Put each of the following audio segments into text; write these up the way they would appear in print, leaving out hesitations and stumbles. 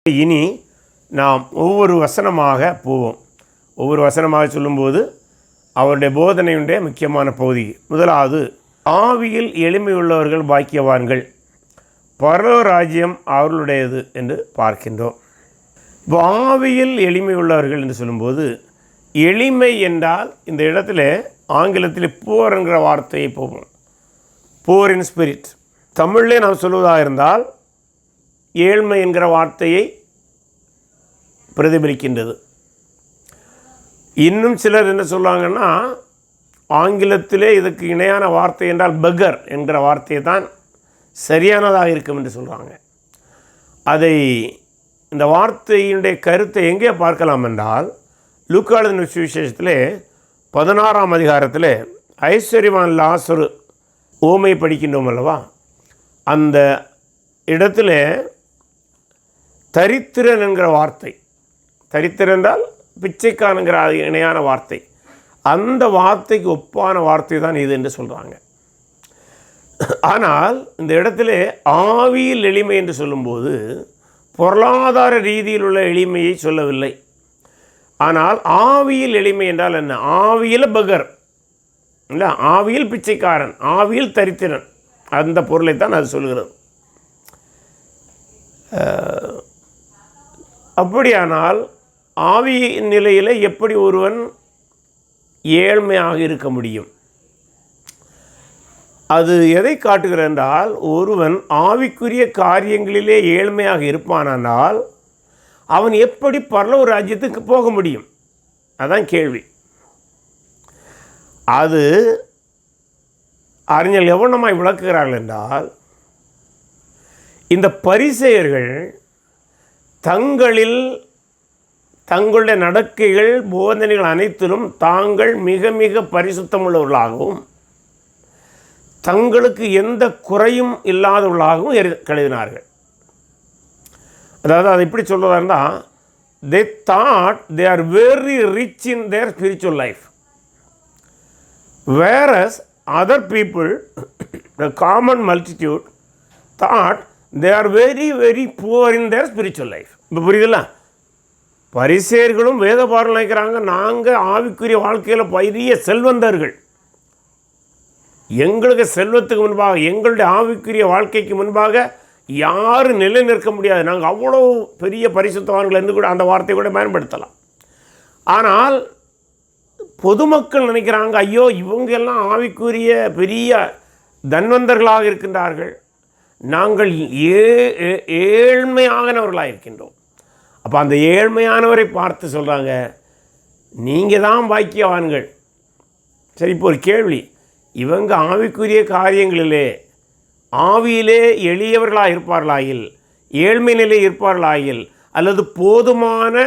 இனி நாம் ஒவ்வொரு வசனமாக போவோம். ஒவ்வொரு வசனமாக சொல்லும்போது அவருடைய போதனையுடைய முக்கியமான பகுதி. முதலாவது, ஆவியில் எளிமையுள்ளவர்கள் பாக்கியவான்கள், பரலோக ராஜ்யம் அவர்களுடையது என்று பார்க்கின்றோம். இப்போ ஆவியில் எளிமையுள்ளவர்கள் என்று சொல்லும்போது, எளிமை என்றால் இந்த இடத்துல ஆங்கிலத்தில் போர் என்கிற வார்த்தையை போவோம். போர் இன் ஸ்பிரிட். தமிழிலே நாம் சொல்வதாக இருந்தால் ஏழ்மை என்கிற வார்த்தையை பிரதிபலிக்கின்றது. இன்னும் சிலர் என்ன சொல்லுவாங்கன்னா, ஆங்கிலத்திலே இதுக்கு இணையான வார்த்தை என்றால் பெகர் என்கிற வார்த்தையை தான் சரியானதாக இருக்கும் என்று சொல்கிறாங்க. அதை இந்த வார்த்தையினுடைய கருத்தை எங்கே பார்க்கலாம் என்றால், லூக்கா எழுதின சுவிசேஷத்திலே 16ஆம் அதிகாரத்தில் ஐஸ்வர்யவான் லாசரு ஓமை படிக்கின்றோம் அல்லவா, அந்த இடத்துல தரித்திரன் என்கிற வார்த்தை, தரித்திரன் என்றால் பிச்சைக்காரங்கிற இணையான வார்த்தை, அந்த வார்த்தைக்கு ஒப்பான வார்த்தை தான் இது என்று சொல்கிறாங்க. ஆனால் இந்த இடத்துல ஆவியில் எளிமை என்று சொல்லும்போது பொருளாதார ரீதியில் உள்ள எளிமையை சொல்லவில்லை. ஆனால் ஆவியில் எளிமை என்றால் என்ன? ஆவியில் பகர் இல்லை, ஆவியில் பிச்சைக்காரன், ஆவியில் தரித்திரன், அந்த பொருளை தான் அது சொல்கிறது. அப்படியானால் ஆவி நிலையில் எப்படி ஒருவன் ஏழ்மையாக இருக்க முடியும்? அது எதை காட்டுகிறது என்றால், ஒருவன் ஆவிக்குரிய காரியங்களிலே ஏழ்மையாக இருப்பானால் அவன் எப்படி பரலோக ராஜ்யத்துக்கு போக முடியும்? அதான் கேள்வி. அது அறிஞர்கள் எவ்வளமாய் விளக்குகிறார்கள் என்றால், இந்த பரிசேயர்கள் தங்களுடைய நடக்கைகள் போதனைகள் அனைத்திலும் தாங்கள் மிக மிக பரிசுத்தமுள்ளவர்களாகவும் தங்களுக்கு எந்த குறையும் இல்லாதவர்களாகவும் கருதினார்கள். அதாவது அதை இப்படி சொல்வதாருந்தா, they thought they are very rich in their spiritual life, whereas other people, the common multitude, thought they are very very poor in their spiritual life. இப்போ புரியுதுல்ல? பரிசேயர்களும் வேத பாடம் நினைக்கிறாங்க, நாங்கள் ஆவிக்குரிய வாழ்க்கையில் பெரிய செல்வந்தர்கள், எங்களுக்கு செல்வத்துக்கு முன்பாக, எங்களுடைய ஆவிக்குரிய வாழ்க்கைக்கு முன்பாக யாரும் நிலை நிற்க முடியாது, நாங்கள் அவ்வளோ பெரிய பரிசுத்தவான்கள் என்று கூட அந்த வார்த்தையை கூட பயன்படுத்தலாம். ஆனால் பொதுமக்கள் நினைக்கிறாங்க, ஐயோ இவங்க எல்லாம் ஆவிக்குரிய பெரிய தன்வந்தர்களாக இருக்கின்றார்கள், நாங்கள் ஏழ்மையானவர்களாக இருக்கின்றோம். அப்போ அந்த ஏழ்மையானவரை பார்த்து சொல்கிறாங்க, நீங்கள் தான் பாக்கியவான்கள். சரி, இப்போ ஒரு கேள்வி, இவங்க ஆவிக்குரிய காரியங்களிலே ஆவியிலே எளியவர்களாக இருப்பார்களாயில், ஏழ்மை நிலை இருப்பார்களாயில், அல்லது போதுமான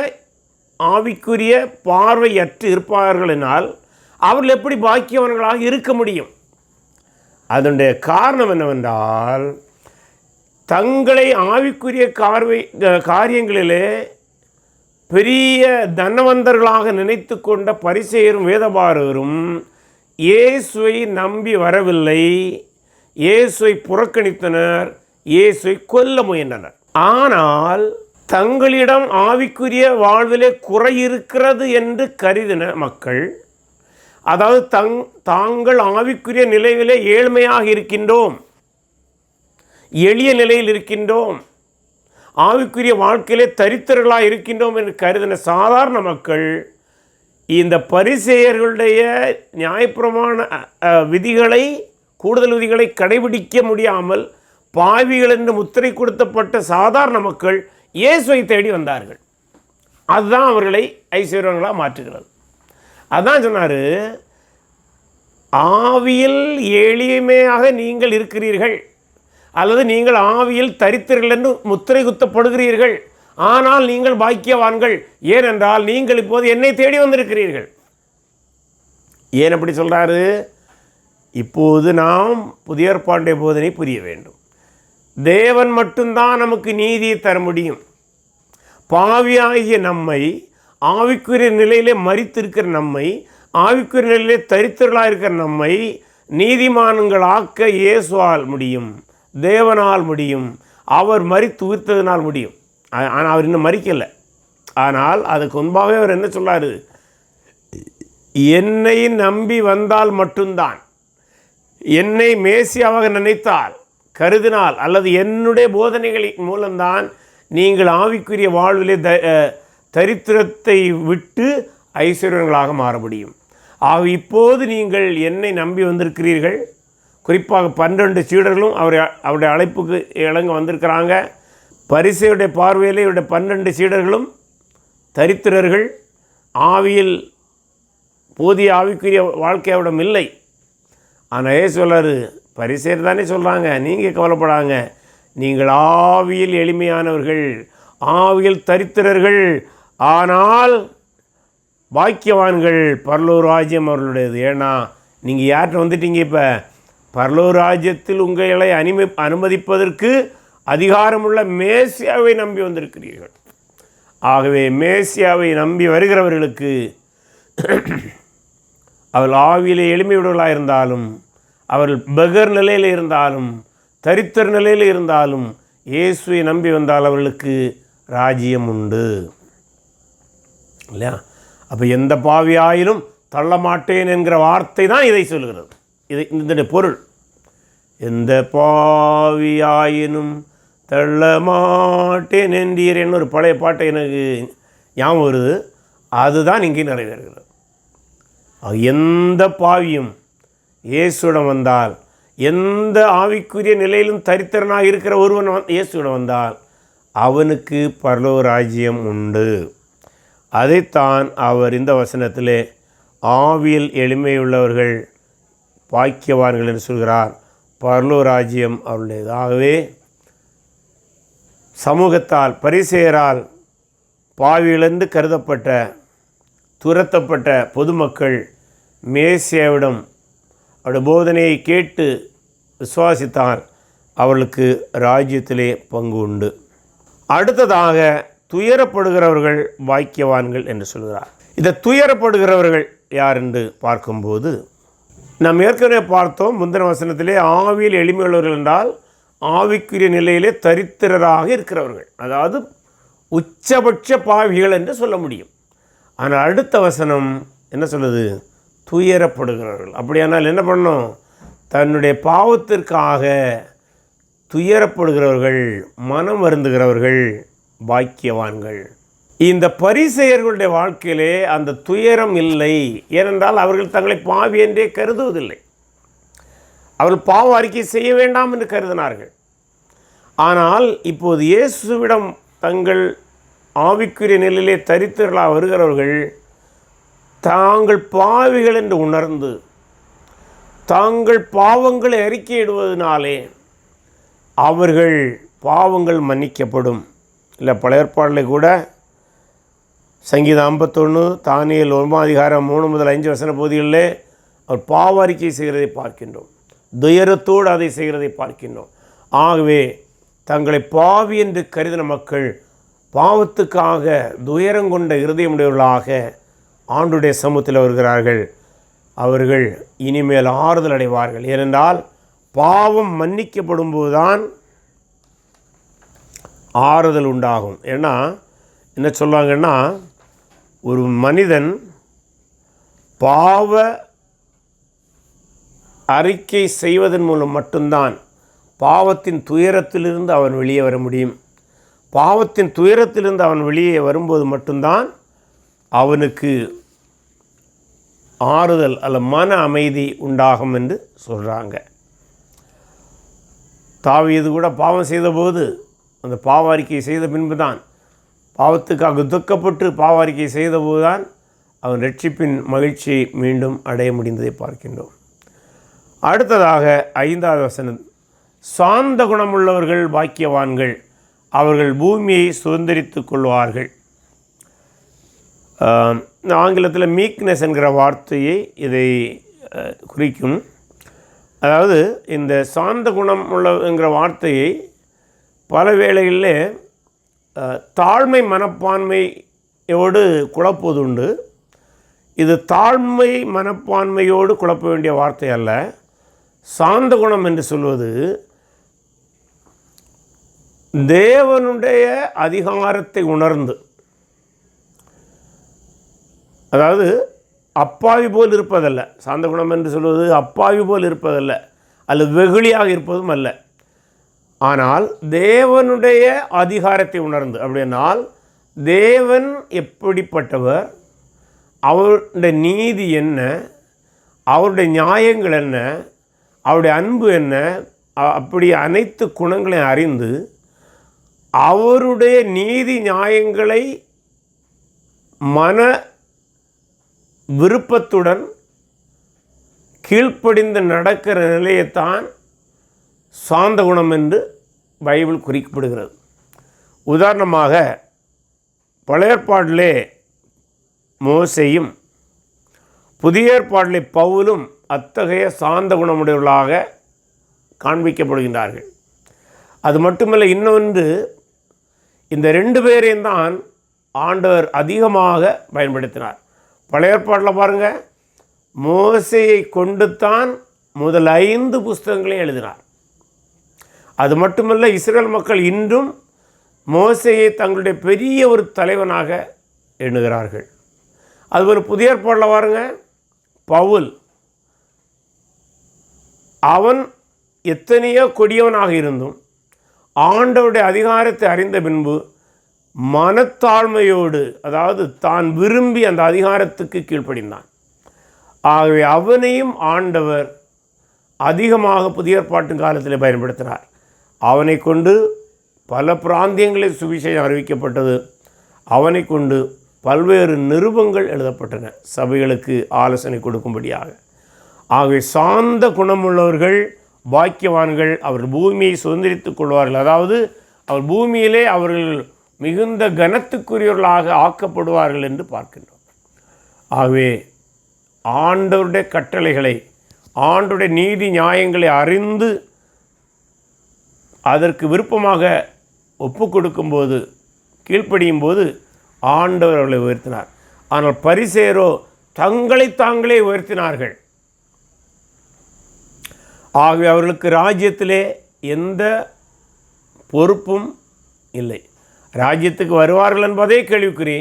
ஆவிக்குரிய பார்வையற்று இருப்பார்களெனால் அவர்கள் எப்படி பாக்கியவான்களாக இருக்க முடியும்? அதனுடைய காரணம் என்னவென்றால், தங்களை ஆவிக்குரிய காரியங்களிலே பெரிய தனவந்தர்களாக நினைத்து கொண்ட பரிசேயரும் வேதபாரகரும் இயேசுவை நம்பி வரவில்லை, இயேசுவை புறக்கணித்தனர், இயேசுவை கொல்ல முயன்றனர். ஆனால் தங்களிடம் ஆவிக்குரிய வாழ்விலே குறை இருக்கிறது என்று கருதின மக்கள், அதாவது தாங்கள் ஆவிக்குரிய நிலையிலே ஏழ்மையாக இருக்கின்றோம், எளிய நிலையில் இருக்கின்றோம், ஆவிக்குரிய வாழ்க்கையிலே தரித்திரர்களாக இருக்கின்றோம் என்று கருதின சாதாரண மக்கள் இந்த பரிசேயர்களுடைய நியாயப்பிரமாண விதிகளை, கூடுதல் விதிகளை கடைபிடிக்க முடியாமல் பாவிகள் என்று முத்திரை கொடுத்தப்பட்ட சாதாரண மக்கள் இயேசுவை தேடி வந்தார்கள். அதுதான் அவர்களை ஐஸ்வர்யங்களாக மாற்றுகிறது. அதான் சொன்னார், ஆவியில் எளிமையாக நீங்கள் இருக்கிறீர்கள், அல்லது நீங்கள் ஆவியில் தரித்திரர்கள் என்று முத்திரை குத்தப்படுகிறீர்கள், ஆனால் நீங்கள் பாக்கியவான்கள், ஏனென்றால் நீங்கள் இப்போது என்னை தேடி வந்திருக்கிறீர்கள். ஏன் அப்படி சொல்கிறாரு? இப்போது நாம் புதிய ஏற்பாட்டுடைய போதனை புரிய வேண்டும். தேவன் மட்டும்தான் நமக்கு நீதியை தர முடியும். பாவியாகிய நம்மை, ஆவிக்குரிய நிலையிலே மரித்திருக்கிற நம்மை, ஆவிக்குரிய நிலையிலே தரித்திரர்களாக இருக்கிற நம்மை நீதிமான்களாக்க இயேசுவால் முடியும், தேவனால் முடியும், அவர் மரித்து உயிர்த்ததினால் முடியும். ஆனால் அவர் இன்னும் மரிக்கலை. ஆனால் அதுக்கு முன்பாகவே அவர் என்ன சொல்றாரு? என்னை நம்பி வந்தால் மட்டும்தான், என்னை மேசியாவாக நினைத்தால், கருதினால், அல்லது என்னுடைய போதனைகளின் மூலம்தான் நீங்கள் ஆவிக்குரிய வாழ்விலே தரித்திரத்தை விட்டு ஐஸ்வர்யங்களாக மாற முடியும். ஆக இப்போது நீங்கள் என்னை நம்பி வந்திருக்கிறீர்கள். குறிப்பாக 12 சீடர்களும் அவருடைய அழைப்புக்கு இணங்க வந்திருக்கிறாங்க. பரிசேயுடைய பார்வையிலே இவருடைய 12 சீடர்களும் தரித்திரர்கள், ஆவியில் போதிய ஆவிக்குரிய வாழ்க்கையோடம் இல்லை. ஆனால் சொல்றாரு, பரிசேயர் தானே சொல்கிறாங்க, நீங்கள் கவலைப்படாங்க, நீங்கள் ஆவியில் எளிமையானவர்கள், ஆவியில் தரித்திரர்கள், ஆனால் பாக்கியவான்கள், பரலோக ராஜ்யம் அவர்களுடையது. ஏன்னா நீங்கள் யார்கிட்ட வந்துட்டீங்க? இப்போ பரலோக ராஜ்யத்தில் உங்களை அனுமதிப்பதற்கு அதிகாரமுள்ள மேசியாவை நம்பி வந்திருக்கிறீர்கள். ஆகவே மேசியாவை நம்பி வருகிறவர்களுக்கு அவர்கள் ஆவியிலே எளிமையுடையவர்களாக இருந்தாலும், அவர்கள் பெகர் நிலையில் இருந்தாலும், தரித்திர நிலையில் இருந்தாலும், இயேசுவை நம்பி வந்தால் அவர்களுக்கு ராஜ்யம் உண்டு இல்லையா? அப்போ எந்த பாவியாயினும் தள்ள மாட்டேன் என்கிற வார்த்தை தான் இதை சொல்கிறது. இதனுடைய பொருள், எந்த பாவியாயினும் தள்ள மாட்டேன் என்றீரேன்னு ஒரு பழைய பாட்டை எனக்கு ஞாபகம் வருது. அதுதான் இங்கே நிறைவேறுகிறது. எந்த பாவியும் இயேசுவிடம் வந்தால், எந்த ஆவிக்குரிய நிலையிலும் தரித்திரனாக இருக்கிற ஒருவன் இயேசுவிடம் வந்தால் அவனுக்கு பரலோக ராஜ்யம் உண்டு. அதைத்தான் அவர் இந்த வசனத்திலே ஆவியில் எளிமையுள்ளவர்கள் பாக்கியவான்கள் என்று சொல்கிறார். பரலோக ராஜ்யம் அவருடையது. ஆகவே சமூகத்தால், பரிசேயரால் பாவிகளென்று கருதப்பட்ட துரத்தப்பட்ட பொதுமக்கள் மேசியாவிடம் அவருடைய போதனையை கேட்டு விசுவாசித்தால் அவர்களுக்கு ராஜ்யத்திலே பங்கு உண்டு. அடுத்ததாக துயரப்படுகிறவர்கள் பாக்கியவான்கள் என்று சொல்கிறார். இந்த துயரப்படுகிறவர்கள் யார் என்று பார்க்கும்போது, நாம் ஏற்கனவே பார்த்தோம் முந்தின வசனத்திலே, ஆவியில் எளிமையுள்ளவர்கள் என்றால் ஆவிக்குரிய நிலையிலே தரித்திரராக இருக்கிறவர்கள், அதாவது உச்சபட்ச பாவிகள் என்று சொல்ல முடியும். ஆனால் அடுத்த வசனம் என்ன சொல்லுது? துயரப்படுகிறவர்கள். அப்படியானால் என்ன பண்ணணும்? தன்னுடைய பாவத்திற்காக துயரப்படுகிறவர்கள், மனம் வருந்துகிறவர்கள் பாக்கியவான்கள். இந்த பரிசேயர்களுடைய வாழ்க்கையிலே அந்த துயரம் இல்லை. ஏனென்றால் அவர்கள் தங்களை பாவி என்றே கருதுவதில்லை. அவர்கள் பாவ அறிக்கை செய்ய வேண்டாம் என்று கருதினார்கள். ஆனால் இப்போது இயேசுவிடம் தங்கள் ஆவிக்குரிய நிலையிலே தரித்திரர்களாக வருகிறவர்கள் தாங்கள் பாவிகள் என்று உணர்ந்து தாங்கள் பாவங்களை அறிக்கையிடுவதனாலே அவர்கள் பாவங்கள் மன்னிக்கப்படும். இல்லை, பழைய ஏற்பாட்டில் கூட சங்கீதம் 51, தானியேல் 1:3-5 பகுதிகளிலே அவர் பாவ அறிக்கை செய்கிறதை பார்க்கின்றோம். துயரத்தோடு அதை செய்கிறதை பார்க்கின்றோம். ஆகவே தங்களை பாவி என்று கருதின மக்கள் பாவத்துக்காக துயரங்கொண்ட இருதயமுடையவர்களாக ஆண்டுடைய சமூகத்தில் வருகிறார்கள். அவர்கள் இனிமேல் ஆறுதல் அடைவார்கள். ஏனென்றால் பாவம் மன்னிக்கப்படும் போதுதான் ஆறுதல் உண்டாகும். ஏன்னா என்ன சொல்லுவாங்கன்னா, ஒரு மனிதன் பாவ அறிக்கை செய்வதன் மூலம் மட்டும்தான் பாவத்தின் துயரத்திலிருந்து அவன் வெளியே வர முடியும். பாவத்தின் துயரத்திலிருந்து அவன் வெளியே வரும்போது மட்டும்தான் அவனுக்கு ஆறுதல் அல்ல மன அமைதி உண்டாகும் என்று சொல்கிறாங்க. தாவீது கூட பாவம் செய்தபோது அந்த பாவ அறிக்கை செய்த பின்பு தான், பாவத்துக்காக துக்கப்பட்டு பாவ அறிக்கை செய்தபோது தான் அவன் ரட்சிப்பின் மகிழ்ச்சியை மீண்டும் அடைய முடிந்ததை பார்க்கின்றோம். அடுத்ததாக 5வது வசனம், சாந்த குணமுள்ளவர்கள் பாக்கியவான்கள், அவர்கள் பூமியை சுதந்திரித்து கொள்வார்கள். ஆங்கிலத்தில் மீக்னஸ் என்கிற வார்த்தையை இதை குறிக்கும். அதாவது இந்த சாந்த குணம் என்கிற வார்த்தையை பல வேளைகளிலே தாழ்மை மனப்பான்மையோடு குழப்புவதுண்டு. இது தாழ்மை மனப்பான்மையோடு குழப்ப வேண்டிய வார்த்தை அல்ல. சாந்த குணம் என்று சொல்வது தேவனுடைய அதிகாரத்தை உணர்ந்து, அதாவது அப்பாவி போல் இருப்பதல்ல, சாந்த குணம் என்று சொல்வது அப்பாவி போல் இருப்பதல்ல, அல்லது வெகுளியாக இருப்பதும் அல்ல. ஆனால் தேவனுடைய அதிகாரத்தை உணர்ந்து, அப்படின்னால் தேவன் எப்படிப்பட்டவர், அவருடைய நீதி என்ன, அவருடைய நியாயங்கள் என்ன, அவருடைய அன்பு என்ன, அப்படி அனைத்து குணங்களையும் அறிந்து அவருடைய நீதி நியாயங்களை மன விருப்பத்துடன் கீழ்ப்படிந்து நடக்கிற நிலையைத்தான் சாந்த குணம் என்று பைபிள் குறிப்பிடுகிறது. உதாரணமாக பழைய ஏற்பாட்டிலே மோசேயும் புதிய ஏற்பாட்டிலே பவுலும் அத்தகைய சாந்த குணமுடையவர்களாக காண்பிக்கப்படுகின்றார்கள். அது மட்டுமல்ல, இன்னொன்று, இந்த 2 பேரையும் தான் ஆண்டவர் அதிகமாக பயன்படுத்தினார். பழைய ஏற்பாட்டில் பாருங்கள், மோசேயை கொண்டு தான் முதல் 5 புஸ்தகங்களையும் எழுதினார். அது மட்டுமல்ல, இஸ்ரேல் மக்கள் இன்றும் மோசேயை தங்களுடைய பெரிய ஒரு தலைவனாக எண்ணுகிறார்கள். அதுபோல் புதிய ஏற்பாட்டில் பாருங்கள், பவுல், அவன் எத்தனையோ கொடியவனாக இருந்தும் ஆண்டவருடைய அதிகாரத்தை அறிந்த பின்பு மனத்தாழ்மையோடு, அதாவது தான் விரும்பி அந்த அதிகாரத்துக்கு கீழ்ப்படிந்தான். ஆகவே அவனையும் ஆண்டவர் அதிகமாக புதிய ஏற்பாட்டு காலத்தில் பயன்படுத்தினார். அவனை கொண்டு பல பிராந்தியங்களில் சுவிசேஷம் அறிவிக்கப்பட்டது. அவனை கொண்டு பல்வேறு நிருபங்கள் எழுதப்பட்டன, சபைகளுக்கு ஆலோசனை கொடுக்கும்படியாக. ஆகவே சாந்த குணமுள்ளவர்கள் பாக்கியவான்கள், அவர்கள் பூமியை சுதந்திரித்துக் கொள்வார்கள். அதாவது அவர் பூமியிலே அவர்கள் மிகுந்த கனத்துக்குரியவர்களாக ஆக்கப்படுவார்கள் என்று பார்க்கின்றோம். ஆகவே ஆண்டவருடைய கட்டளைகளை, ஆண்டவருடைய நீதி நியாயங்களை அறிந்து அதற்கு விருப்பமாக ஒப்பு கொடுக்கும்போது, கீழ்ப்படியும் போது ஆண்டவர் அவர்களை உயர்த்தினார். ஆனால் பரிசேயரோ தங்களை தாங்களே உயர்த்தினார்கள். ஆகவே அவர்களுக்கு ராஜ்யத்திலே எந்த பொறுப்பும் இல்லை. ராஜ்யத்துக்கு வருவார்கள் என்பதே கேள்விக்குறி.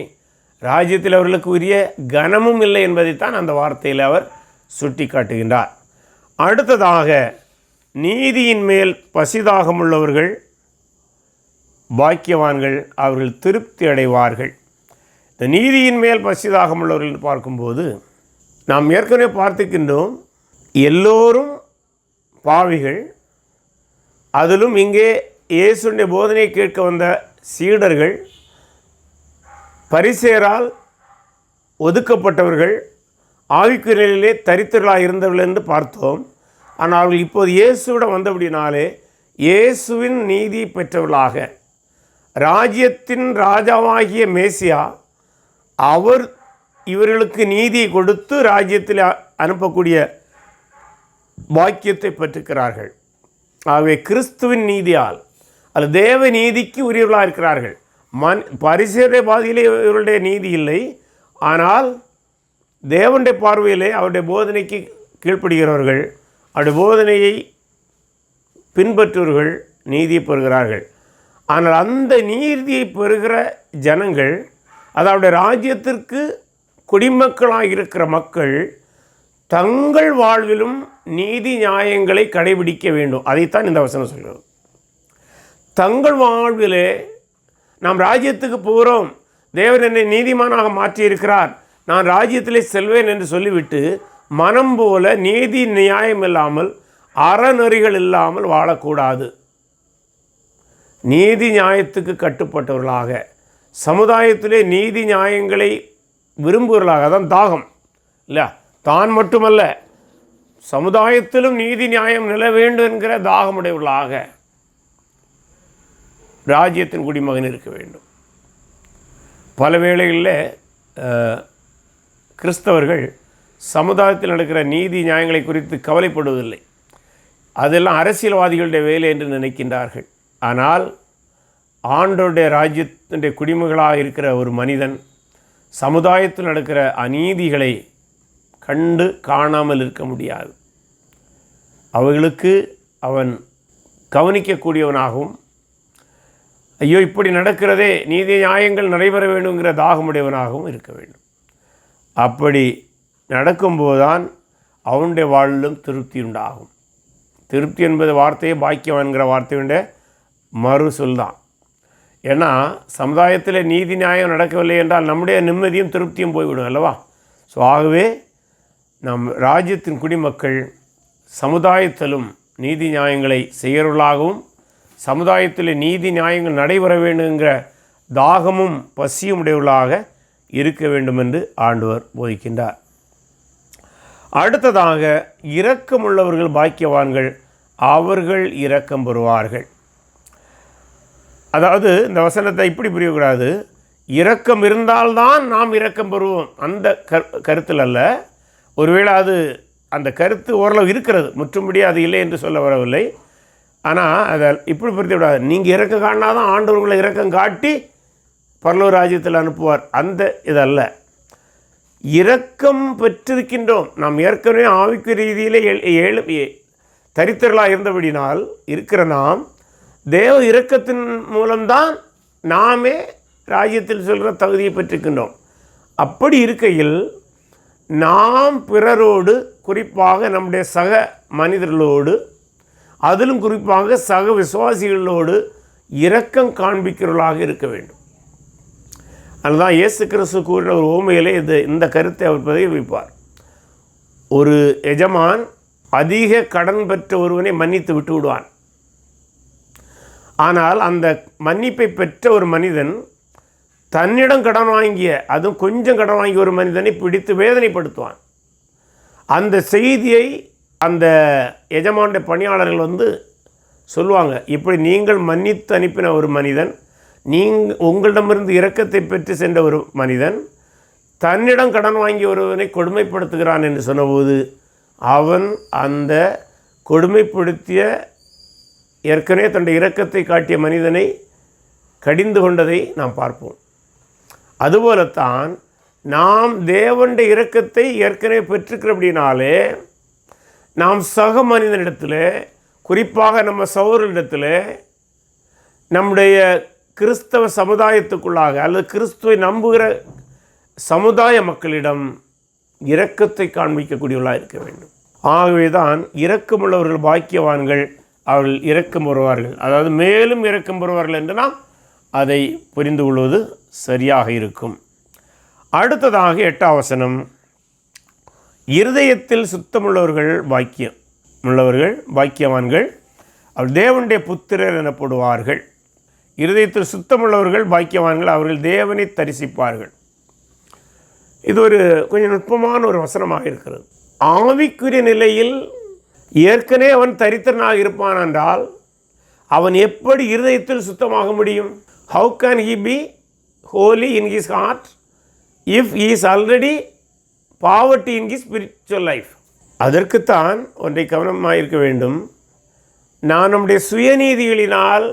ராஜ்யத்தில் அவர்களுக்கு உரிய கனமும் இல்லை என்பதைத்தான் அந்த வார்த்தையில் அவர் சுட்டி காட்டுகின்றார். அடுத்ததாக, நீதியின் மேல் பசிதாகமுள்ளவர்கள் பாக்கியவான்கள், அவர்கள் திருப்தி அடைவார்கள். இந்த நீதியின் மேல் பசிதாகமுள்ளவர்கள் என்று பார்க்கும்போது நாம் ஏற்கனவே பார்த்துக்கின்றோம், எல்லோரும் பாவிகள். அதிலும் இங்கே இயேசுடைய போதனையை கேட்க வந்த சீடர்கள் பரிசேயரால் ஒதுக்கப்பட்டவர்கள், ஆவிக்குரியலிலே தரித்திரர்களாக இருந்தவர்கள் என்று பார்த்தோம். ஆனால் அவர்கள் இப்போது இயேசுவிடம் வந்தபடினாலே இயேசுவின் நீதி பெற்றவர்களாக, ராஜ்யத்தின் ராஜாவாகிய மேசியா அவர் இவர்களுக்கு நீதியை கொடுத்து ராஜ்யத்தில் அனுப்பக்கூடிய பாக்கியத்தை பெற்றிருக்கிறார்கள். ஆகவே கிறிஸ்துவின் நீதியால் அல்லது தேவ நீதிக்கு உரியவர்களாக இருக்கிறார்கள். பரிசேயருடைய பாதையிலே இவருடைய நீதி இல்லை. ஆனால் தேவனுடைய பார்வையிலே அவருடைய போதனைக்கு கீழ்ப்படுகிறவர்கள், அவருடைய போதனையை பின்பற்றுவர்கள் நீதியை பெறுகிறார்கள். ஆனால் அந்த நீதியை பெறுகிற ஜனங்கள், அதாவது ராஜ்யத்திற்கு குடிமக்களாக இருக்கிற மக்கள், தங்கள் வாழ்விலும் நீதி நியாயங்களை கடைபிடிக்க வேண்டும். அதைத்தான் இந்த வசனம் சொல்கிறது. தங்கள் வாழ்விலே நாம் ராஜ்யத்துக்கு போகிறோம், தேவன் என்னை நீதிமானாக மாற்றியிருக்கிறார், நான் ராஜ்யத்திலே செல்வேன் என்று சொல்லிவிட்டு மனம் போல நீதி நியாயம் இல்லாமல், அறநெறிகள் இல்லாமல் வாழக்கூடாது. நீதி நியாயத்துக்கு கட்டுப்பட்டவர்களாக, சமுதாயத்திலே நீதி நியாயங்களை விரும்புவர்களாக, அதான் தாகம் இல்லை, தான் மட்டுமல்ல சமுதாயத்திலும் நீதி நியாயம் நில வேண்டும் என்கிற தாகமுடையவர்களாக ராஜ்யத்தின் குடிமகன் இருக்க வேண்டும். பல வேளைகளில் கிறிஸ்தவர்கள் சமுதாயத்தில் நடக்கிற நீதி நியாயங்களை குறித்து கவலைப்படுவதில்லை. அதெல்லாம் அரசியல்வாதிகளுடைய வேலை என்று நினைக்கின்றார்கள். ஆனால் ஆண்டவருடைய ராஜ்யத்தினுடைய குடிமகளாக இருக்கிற ஒரு மனிதன் சமுதாயத்தில் நடக்கிற அநீதிகளை கண்டு காணாமல் இருக்க முடியாது. அவைகளுக்கு அவன் கவனிக்கக்கூடியவனாகவும் ஐயோ இப்படி நடக்கிறதே, நீதி நியாயங்கள் நடைபெற வேண்டுங்கிற தாகமுடையவனாகவும் இருக்க வேண்டும். அப்படி நடக்கும்போதுதான் அவனுடைய வாழ்விலும் திருப்தி உண்டாகும். திருப்தி என்பது வார்த்தையே பாக்கியவான்கிற வார்த்தையுடைய மறு சொல் தான். ஏன்னா சமுதாயத்தில் நீதி நியாயம் நடக்கவில்லை என்றால் நம்முடைய நிம்மதியும் திருப்தியும் போய்விடும் அல்லவா? ஸோ ஆகவே நம் ராஜ்யத்தின் குடிமக்கள் சமுதாயத்திலும் நீதி நியாயங்களை செய்கிறவர்களாகவும் சமுதாயத்தில் நீதி நியாயங்கள் நடைபெற வேண்டுங்கிற தாகமும் பசியும் உடையவர்களாக இருக்க வேண்டும் என்று ஆண்டவர் போதிக்கின்றார். அடுத்ததாக, இரக்கமுள்ளவர்கள் பாக்கியவான்கள், அவர்கள் இரக்கம் பெறுவார்கள். அதாவது இந்த வசனத்தை இப்படி புரியக்கூடாது, இரக்கம் இருந்தால்தான் நாம் இரக்கம் பெறுவோம் அந்த கருத்தில் அல்ல. ஒருவேளை அது அந்த கருத்து ஓரளவு இருக்கிறது, முற்றும்படி அது இல்லை என்று சொல்ல வரவில்லை. ஆனால் அதை இப்படி புரிந்து விடாது. நீங்கள் இரக்கம் காட்டினாதான் ஆண்டவர்களை இரக்கம் காட்டி பரலோக ராஜ்யத்தில் அனுப்புவார், அந்த இதல்ல. இரக்கம் பெற்றிருக்கின்றோம். நாம் ஏற்கனவே ஆவிக்கு ரீதியிலே தரித்திரலாக இருந்தபடினால் இருக்கிற நாம் தேவ இரக்கத்தின் மூலம்தான் நாமே ராஜ்யத்தில் சொல்கிற தகுதியை பெற்றிருக்கின்றோம். அப்படி இருக்கையில் நாம் பிறரோடு, குறிப்பாக நம்முடைய சக மனிதர்களோடு, அதிலும் குறிப்பாக சக விசுவாசிகளோடு இரக்கம் காண்பிக்கிறவர்களாக இருக்க வேண்டும். அதுதான் இயேசு கிறிஸ்து கூறின ஒரு ஓமையிலே இந்த கருத்தை அவர் பதிவிப்பார். ஒரு எஜமான் அதிக கடன் பெற்ற ஒருவனை மன்னித்து விட்டு விடுவான். ஆனால் அந்த மன்னிப்பை பெற்ற ஒரு மனிதன் தன்னிடம் கடன் வாங்கிய, அதுவும் கொஞ்சம் கடன் வாங்கிய ஒரு மனிதனை பிடித்து வேதனைப்படுத்துவான். அந்த செய்தியை அந்த எஜமானுடைய பணியாளர்கள் சொல்லுவாங்க, இப்படி நீங்கள் மன்னித்து அனுப்பின ஒரு மனிதன், உங்களிடமிருந்து இரக்கத்தை பெற்று சென்ற ஒரு மனிதன் தன்னிடம் கடன் வாங்கிய ஒருவனை கொடுமைப்படுத்துகிறான் என்று சொன்னபோது அவன் அந்த கொடுமைப்படுத்திய ஏற்கனவே தன்னுடைய இரக்கத்தை காட்டிய மனிதனை கடிந்து கொண்டதை நாம் பார்ப்போம். அதுபோலத்தான் நாம் தேவனுடைய இரக்கத்தை ஏற்கனவே பெற்றுக்கிறபடினாலே நாம் சக மனிதனிடத்தில், குறிப்பாக நம்ம சகோதரர்களிடத்தில், நம்முடைய கிறிஸ்தவ சமுதாயத்துக்குள்ளாக அல்லது கிறிஸ்துவை நம்புகிற சமுதாய மக்களிடம் இரக்கத்தை காண்பிக்கக்கூடியவர்களாக இருக்க வேண்டும். ஆகவே தான் இரக்கமுள்ளவர்கள் பாக்கியவான்கள், அவர்கள் இரக்கம் பெறுவார்கள். அதாவது மேலும் இரக்கம் பெறுவார்கள் என்று நாம் அதை புரிந்து கொள்வது சரியாக இருக்கும். அடுத்ததாக 8ஆம் வசனம், இருதயத்தில் சுத்தமுள்ளவர்கள் பாக்கியவான்கள், அவர் தேவனுடைய புத்திரர் எனப்படுவார்கள். இருதயத்தில் சுத்தமுள்ளவர்கள் பாக்கியவான்கள், அவர்கள் தேவனை தரிசிப்பார்கள். இது ஒரு கொஞ்சம் நுட்பமான ஒரு வசனமாக இருக்கிறது. ஆவிக்குரிய நிலையில் ஏற்கனவே அவன் தரித்திரனாக இருப்பான் என்றால் அவன் எப்படி இருதயத்தில் சுத்தமாக முடியும்? How can he be holy in his heart if he is already poverty in his spiritual life? அதற்குத்தான் ஒன்றை கவனமாக இருக்க வேண்டும். நான் நம்முடைய சுயநீதிகளினால்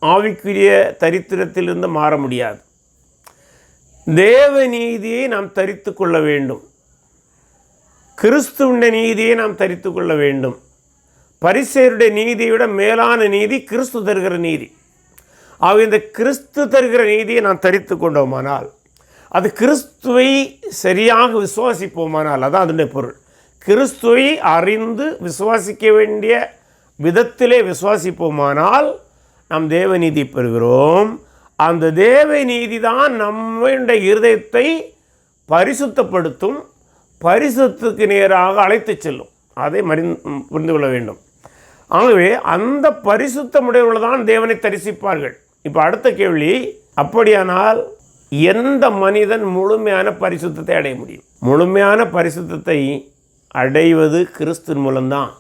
ஆவிக்குரிய தரித்திரத்திலிருந்து மாற முடியாது. தேவ நீதியை நாம் தரித்து கொள்ள வேண்டும். கிறிஸ்துவின் நீதியை நாம் தரித்து கொள்ள வேண்டும். பரிசேயருடைய நீதியை விட மேலான நீதி கிறிஸ்து தருகிற நீதி. ஆக இந்த கிறிஸ்து தருகிற நீதியை நாம் தரித்து கொண்டோமானால், அது கிறிஸ்துவை சரியாக விசுவாசிப்போமானால், அதான் அதனுடைய பொருள். கிறிஸ்துவை அறிந்து விசுவாசிக்க வேண்டிய விதத்திலே விசுவாசிப்போமானால் நாம் தேவநீதி பெறுகிறோம். அந்த தேவநீதி தான் நம்முடைய இருதயத்தை பரிசுத்தப்படுத்தும், பரிசுத்துக்கு நேராக அழைத்து செல்லும். அதை புரிந்து கொள்ள வேண்டும். ஆகவே அந்த பரிசுத்தமுடையவர்கள் தான் தேவனை தரிசிப்பார்கள். இப்போ அடுத்த கேள்வி, அப்படியானால் எந்த மனிதன் முழுமையான பரிசுத்தத்தை அடைய முடியும்? முழுமையான பரிசுத்தத்தை அடைவது கிறிஸ்துவின் மூலம்தான்.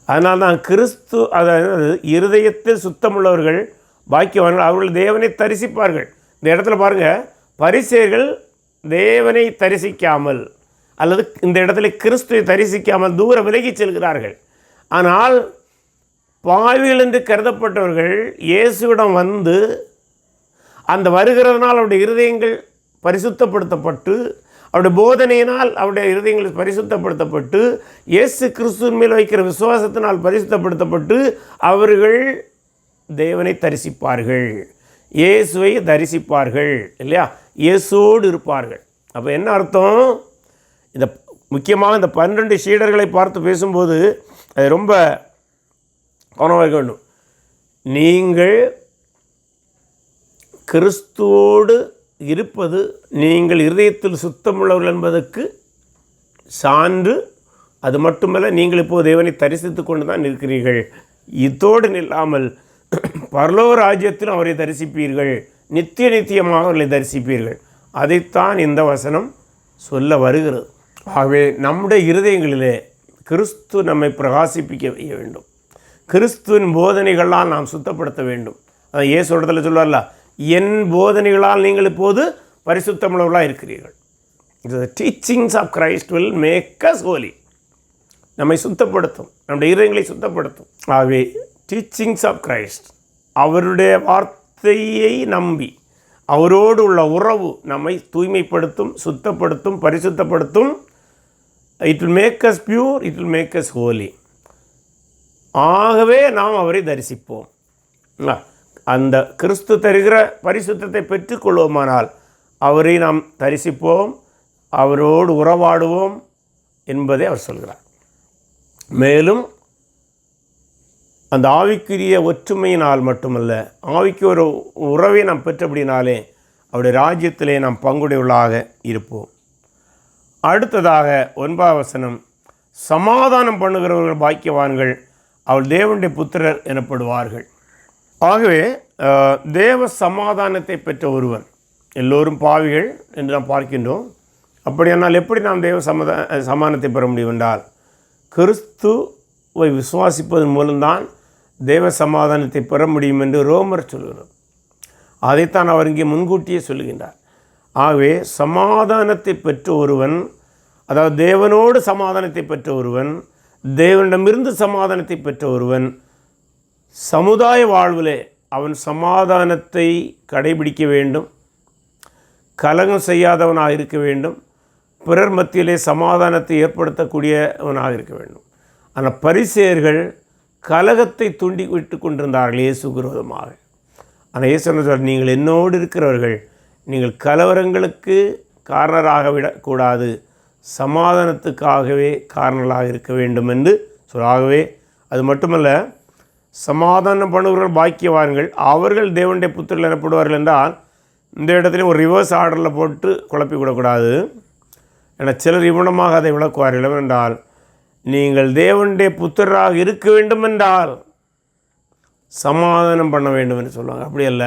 அதனால் தான் கிறிஸ்து, அதாவது இருதயத்தில் சுத்தமுள்ளவர்கள் பாக்கியவான்கள், அவர்கள் தேவனை தரிசிப்பார்கள். இந்த இடத்துல பாருங்கள், பரிசேயர்கள் தேவனை தரிசிக்காமல் அல்லது இந்த இடத்துல கிறிஸ்துவை தரிசிக்காமல் தூர விலகி செல்கிறார்கள். ஆனால் பாவிகள் என்று கருதப்பட்டவர்கள் இயேசுவிடம் வந்து அந்த வருகிறதுனால் அவருடைய இருதயங்கள் பரிசுத்தப்படுத்தப்பட்டு, அவருடைய போதனையினால் அவருடைய இருதயங்கள் பரிசுத்தப்படுத்தப்பட்டு, இயேசு கிறிஸ்துவின் மேல் வைக்கிற விசுவாசத்தினால் பரிசுத்தப்படுத்தப்பட்டு, அவர்கள் தேவனை தரிசிப்பார்கள், இயேசுவை தரிசிப்பார்கள் இல்லையா, இயேசுவோடு இருப்பார்கள். அப்போ என்ன அர்த்தம்? இந்த முக்கியமாக இந்த 12 சீடர்களை பார்த்து பேசும்போது அது ரொம்ப கவனமாக இருக்க வேண்டும். நீங்கள் கிறிஸ்துவோடு இருப்பது நீங்கள் இருதயத்தில் சுத்தமுள்ளவர்கள் என்பதற்கு சான்று. அது மட்டுமல்ல, நீங்கள் இப்போது தேவனை தரிசித்து கொண்டு தான் இருக்கிறீர்கள். இதோடு நில்லாமல் பரலோக ராஜ்யத்தில் அவரை தரிசிப்பீர்கள், நித்தியமாக அவர்களை தரிசிப்பீர்கள். அதைத்தான் இந்த வசனம் சொல்ல வருகிறது. ஆகவே நம்முடைய இருதயங்களிலே கிறிஸ்து நம்மை பிரகாசிப்பிக்க வைக்க வேண்டும். கிறிஸ்துவின் போதனைகளால் நாம் சுத்தப்படுத்த வேண்டும். அதை இயேசு இடத்துல சொல்வார்ல, என் போதனைகளால் நீங்கள் இப்போது பரிசுத்தமுள்ளவர்களாக இருக்கிறீர்கள். The teachings of Christ will make us holy. நம்மை சுத்தப்படுத்தும், நம்முடைய இருதயங்களை சுத்தப்படுத்தும். ஆகவே டீச்சிங்ஸ் ஆஃப் கிரைஸ்ட், அவருடைய வார்த்தையை நம்பி அவரோடு உள்ள உறவு நம்மை தூய்மைப்படுத்தும், சுத்தப்படுத்தும், பரிசுத்தப்படுத்தும். It will make us pure, it will make us holy. ஆகவே நாம் அவரை தரிசிப்போம். அந்த கிறிஸ்து தருகிற பரிசுத்தத்தை பெற்றுக்கொள்வோமானால் அவரை நாம் தரிசிப்போம், அவரோடு உறவாடுவோம் என்பதை அவர் சொல்கிறார். மேலும் அந்த ஆவிக்குரிய ஒற்றுமையினால் மட்டுமல்ல, ஆவிக்கு ஒரு உறவை நாம் பெற்றபடினாலே அவருடைய ராஜ்யத்திலே நாம் பங்குடையவர்களாக இருப்போம். அடுத்ததாக 9ஆம் வசனம், சமாதானம் பண்ணுகிறவர்கள் பாக்கியவான்கள், அவள் தேவனுடைய புத்திரர் எனப்படுவார்கள். ஆகவே தேவ சமாதானத்தை பெற்ற ஒருவன், எல்லோரும் பாவிகள் என்று நாம் பார்க்கின்றோம். அப்படியானால் எப்படி நாம் தேவ சமாதானத்தை பெற முடியும் என்றால், கிறிஸ்துவை விசுவாசிப்பதன் மூலம்தான் தேவ சமாதானத்தை பெற முடியும் என்று ரோமர் சொல்கிறார். அதைத்தான் அவர் இங்கே முன்கூட்டியே சொல்லுகின்றார். ஆகவே சமாதானத்தை பெற்ற ஒருவன், அதாவது தேவனோடு சமாதானத்தை பெற்ற ஒருவன், தேவனிடமிருந்து சமாதானத்தை பெற்ற ஒருவன் சமுதாய வாழ்விலே அவன் சமாதானத்தை கடைபிடிக்க வேண்டும், கலகம் செய்யாதவனாக இருக்க வேண்டும், பிறர் மத்தியிலே சமாதானத்தை ஏற்படுத்தக்கூடியவனாக இருக்க வேண்டும். ஆனால் பரிசேயர்கள் கலகத்தை தூண்டி விட்டு கொண்டிருந்தார்கள் இயேசு விரோதமாக. ஆனால் இயேசு சொன்னார், நீங்கள் என்னோடு இருக்கிறவர்கள், நீங்கள் கலவரங்களுக்கு காரணராக விடக்கூடாது, சமாதானத்துக்காகவே காரணங்களாக இருக்க வேண்டும் என்று ஆகவே அது மட்டுமல்ல, சமாதானம் பண்ணுவர்கள் பாக்கியவான்கள், அவர்கள் தேவனுடைய புத்திரர்கள் எனப்படுவார்கள் என்றால், இந்த இடத்துல ஒரு ரிவர்ஸ் ஆர்டரில் போட்டு குழப்பிவிடக்கூடாது. ஏன்னா சிலர் இவனமாக அதை விளக்குவார்கள் என்றால், நீங்கள் தேவனுடைய புத்திரராக இருக்க வேண்டும் என்றால் சமாதானம் பண்ண வேண்டும் என்று சொல்லுவாங்க. அப்படி அல்ல,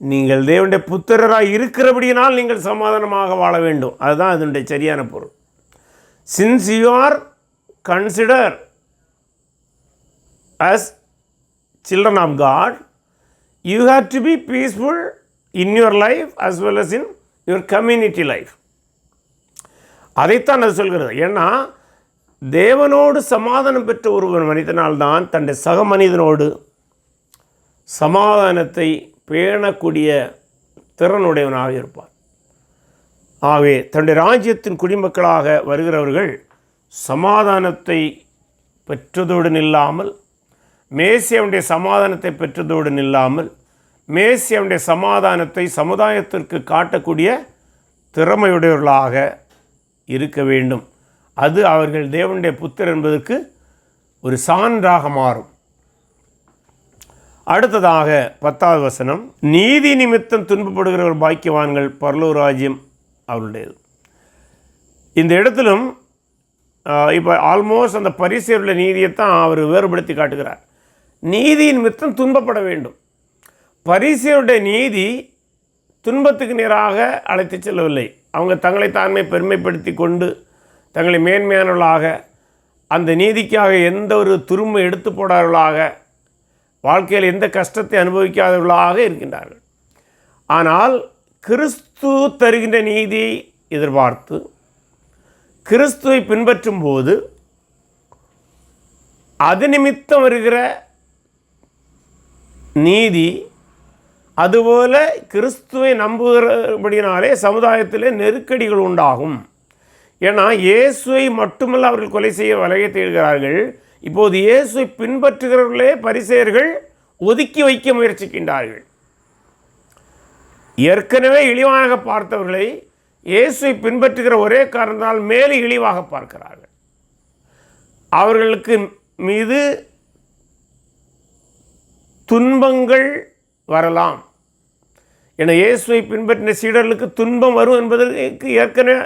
நீங்கள் தேவனுடைய புத்திரராக இருக்கிறபடியினால் நீங்கள் சமாதானமாக வாழ வேண்டும், அதுதான் அதனுடைய சரியான பொருள். Since you are consider as children of God, you have to be peaceful in your life as well as in your community life. அதைத்தான் அது சொல்கிறது. ஏன்னா தேவனோடு சமாதானம் பெற்ற ஒருவன் மனிதனால்தான் தன்னுடைய சக மனிதனோடு சமாதானத்தை பேணக்கூடிய திறனுடையவனாக இருப்பார். ஆகவே தன்னுடைய ராஜ்யத்தின் குடிமக்களாக வருகிறவர்கள் சமாதானத்தை பெற்றதோடு நில்லாமல், மேசியாவுடைய சமாதானத்தை பெற்றதோடு நில்லாமல், மேசியாவுடைய சமாதானத்தை சமுதாயத்திற்கு காட்டக்கூடிய திறமையுடையவர்களாக இருக்க வேண்டும். அது அவர்கள் தேவனுடைய புத்திரர் என்பதற்கு ஒரு சான்றாக மாறும். அடுத்ததாக 10ஆவது வசனம், நீதி நிமித்தம் துன்பப்படுகிறவர்கள் பாக்கியவான்கள், பரலோக ராஜ்யம் அவருடையது. இந்த இடத்திலும் இப்போ ஆல்மோஸ்ட் அந்த பரிசேயருடைய நீதியைத்தான் அவர் வேறுபடுத்தி காட்டுகிறார். நீதி நிமித்தம் துன்பப்பட வேண்டும். பரிசேயருடைய நீதி துன்பத்துக்கு நேராக அழைத்து செல்லவில்லை. அவங்க தங்களை தான்மை பெருமைப்படுத்தி கொண்டு தங்களை மேன்மையானவர்களாக, அந்த நீதிக்காக எந்த ஒரு துரும்பை எடுத்து போடாதவர்களாக, வாழ்க்கையில் எந்த கஷ்டத்தை அனுபவிக்காதவர்களாக இருக்கின்றார்கள். ஆனால் கிறிஸ்து தருகின்ற நீதியை எதிர்பார்த்து கிறிஸ்துவை பின்பற்றும் போது அது நிமித்தம் வருகிற நீதி, அதுபோல கிறிஸ்துவை நம்புகிறபடினாலே சமுதாயத்தில் நெருக்கடிகள் உண்டாகும். ஏன்னா இயேசுவை மட்டுமல்ல அவர்கள் கொலை செய்ய வலையை தேடுகிறார்கள். இப்போது இயேசுவை பின்பற்றுகிறவர்களே பரிசேயர்கள் ஒதுக்கி வைக்க முயற்சிக்கின்றார்கள். ஏற்கனவே இழிவாக பார்த்தவர்களை இயேசுவை பின்பற்றுகிற ஒரே காரணத்தால் மேலே இழிவாக பார்க்கிறார்கள். அவர்களுக்கு மீது துன்பங்கள் வரலாம் என இயேசுவை பின்பற்றின சீடர்களுக்கு துன்பம் வரும் என்பதற்கு ஏற்கனவே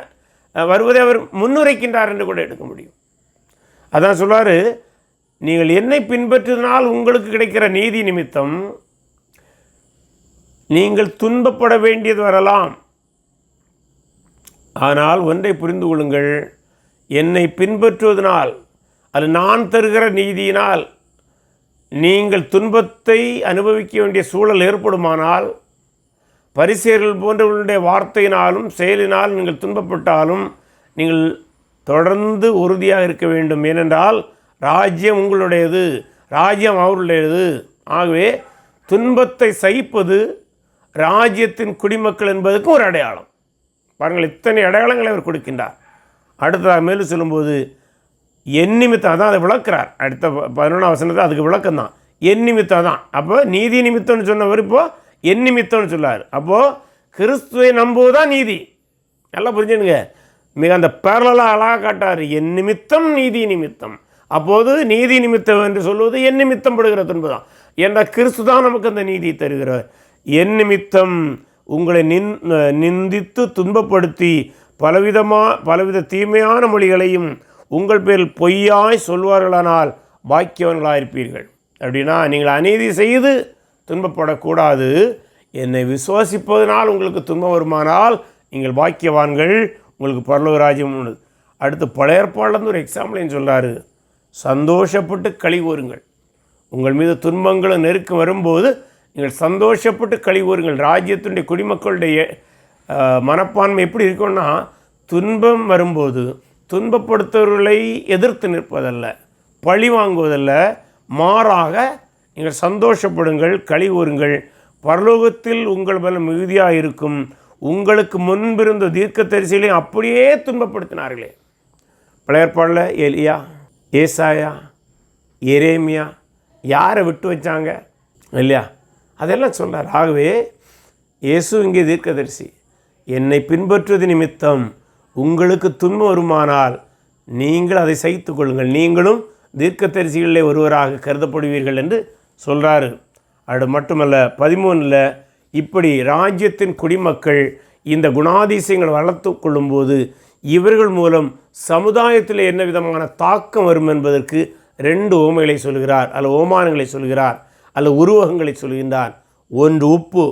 வருவதை அவர் முன்னுரைக்கின்றார் என்று கூட எடுக்க முடியும். அதான் சொல்வார், நீங்கள் என்னை பின்பற்றினால் உங்களுக்கு கிடைக்கிற நீதி நிமித்தம் நீங்கள் துன்பப்பட வேண்டியது வரலாம். ஆனால் ஒன்றை புரிந்து கொள்ளுங்கள், என்னை பின்பற்றுவதனால் அது நான் தருகிற நீதியினால் நீங்கள் துன்பத்தை அனுபவிக்க வேண்டிய சூழல் ஏற்படுமானால், பரிசேயர்கள் போன்றவர்களுடைய வார்த்தையினாலும் செயலினால் நீங்கள் துன்பப்பட்டாலும் நீங்கள் தொடர்ந்து உறுதியாக இருக்க வேண்டும். ஏனென்றால் ராஜ்யம் உங்களுடையது, ராஜ்யம் அவர்களுடையது. ஆகவே துன்பத்தை சகிப்பது ராஜ்யத்தின் குடிமக்கள் என்பதற்கு ஒரு அடையாளம். பாருங்கள், இத்தனை அடையாளங்களை அவர் கொடுக்கின்றார். அடுத்ததாக மேலும் சொல்லும்போது என் நிமித்தம் தான் அதை விளக்குறார். அடுத்த 11ஆம் வசனத்தை அதுக்கு விளக்கம் தான், என் நிமித்தம் தான். அப்போ நீதி நிமித்தம்னு சொன்னவர் இப்போது என் நிமித்தம்னு சொல்லார். அப்போது கிறிஸ்துவை நம்புவதுதான் நீதி. நல்லா புரிஞ்சுனுங்க, மிக அந்த பேரலாக அழகாக காட்டார். என் நிமித்தம் நீதி நிமித்தம். அப்போது நீதி நிமித்தம் என்று சொல்வது என் நிமித்தம் படுகிற துன்பு தான். என்ற கிறிஸ்து தான் நமக்கு அந்த நீதி தருகிறார். என் நிமித்தம் உங்களை நிந்தித்து துன்பப்படுத்தி பலவித தீமையான மொழிகளையும் உங்கள் பேரில் பொய்யாய் சொல்வார்களானால் பாக்கியவன்களாயிருப்பீர்கள். அப்படின்னா நீங்கள் அநீதி செய்து துன்பப்படக்கூடாது. என்னை விசுவாசிப்பதனால் உங்களுக்கு துன்பம் வருமானால் நீங்கள் பாக்கியவான்கள், உங்களுக்கு பரலோக ராஜ்யம் உண்டு. அடுத்து பழைய ஏற்பாடுலேருந்து ஒரு எக்ஸாம்பிளையும் சொல்கிறாரு, சந்தோஷப்பட்டு களி கூறுங்கள். உங்கள் மீது துன்பங்களும் நெருக்கம் வரும்போது நீங்கள் சந்தோஷப்பட்டு களி கூறுங்கள். ராஜ்யத்தினுடைய குடிமக்களுடைய மனப்பான்மை எப்படி இருக்குன்னா, துன்பம் வரும்போது துன்பப்படுத்தவர்களை எதிர்த்து நிற்பதல்ல, பழி வாங்குவதல்ல, மாறாக நீங்கள் சந்தோஷப்படுங்கள், களி கூறுங்கள். பரலோகத்தில் உங்கள் பலம் மிகுதியாக இருக்கும். உங்களுக்கு முன்பிருந்த தீர்க்கதரிசிகளையும் அப்படியே துன்பப்படுத்தினார்களே. பழைய ஏற்பாடில் எலியா, ஏசாயா, எரேமியா யாரை விட்டு வச்சாங்க இல்லையா, அதெல்லாம் சொன்னார். ஆகவே இயேசு இங்கே தீர்க்கதரிசி, என்னை பின்பற்றுவது நிமித்தம் உங்களுக்கு துன்பம் வருமானால் நீங்கள் அதை சகித்து கொள்ளுங்கள், நீங்களும் தீர்க்கதரிசிகளிலே ஒருவராக கருதப்படுவீர்கள் என்று சொல்கிறாரு. அது மட்டுமல்ல, 13 இப்படி ராஜ்யத்தின் குடிமக்கள் இந்த குணாதிசயங்களை வளர்த்து கொள்ளும்போது இவர்கள் மூலம் சமுதாயத்தில் என்ன விதமான தாக்கம் வரும் என்பதற்கு 2 ஓமைகளை சொல்கிறார், அல்ல ஓமானங்களை சொல்கிறார், அல்ல உருவகங்களை சொல்கின்றார். ஒன்று உப்பு.